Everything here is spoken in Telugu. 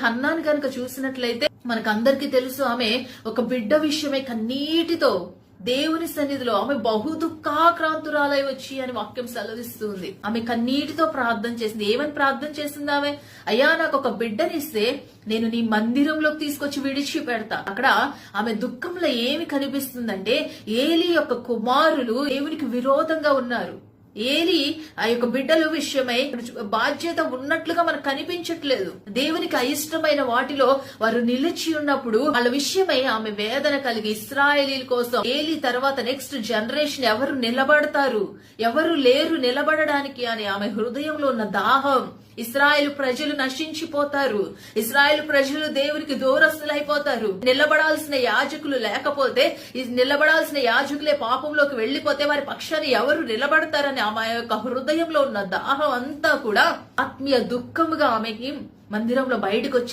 హన్నాను గనుక చూసినట్లయితే మనకందరికీ తెలుసు, ఆమె ఒక బిడ్డ విషయమై కన్నీటితో దేవుని సన్నిధిలో ఆమె బహు దుఃఖాక్రాంతురాలై వచ్చి అని వాక్యం సెలవిస్తుంది. ఆమె కన్నీటితో ప్రార్థన చేసింది. ఏమని ప్రార్థన చేసింది ఆమె? అయ్యా, నాకు ఒక బిడ్డనిస్తే నేను నీ మందిరంలోకి తీసుకొచ్చి విడిచిపెడతా. అక్కడ ఆమె దుఃఖంలో ఏమి కనిపిస్తుందంటే, ఏలీ యొక్క కుమారులు దేవునికి విరోధంగా ఉన్నారు. ఏలీ ఆ యొక్క బిడ్డల విషయమై బాధ్యత ఉన్నట్లుగా మనకు కనిపించట్లేదు. దేవునికి అయిష్టమైన వాటిలో వారు నిలిచి ఉన్నప్పుడు వాళ్ళ విషయమై ఆమె వేదన కలిగి, ఇశ్రాయేలీల కోసం ఏలీ తర్వాత నెక్స్ట్ జనరేషన్ ఎవరు నిలబడతారు, ఎవరు లేరు నిలబడడానికి అని ఆమె హృదయంలో ఉన్న దాహం. ఇశ్రాయేలు ప్రజలు నశించిపోతారు, ఇశ్రాయేలు ప్రజలు దేవునికి దూరస్తులైపోతారు, నిలబడాల్సిన యాజకులు లేకపోతే, నిలబడాల్సిన యాజకులే పాపంలోకి వెళ్లిపోతే వారి పక్షాన్ని ఎవరు నిలబడతారని ఆమె యొక్క హృదయంలో ఉన్న దాహం అంతా కూడా ఆత్మీయ దుఃఖముగా ఆమెకి మందిరంలో బయటకు వచ్చి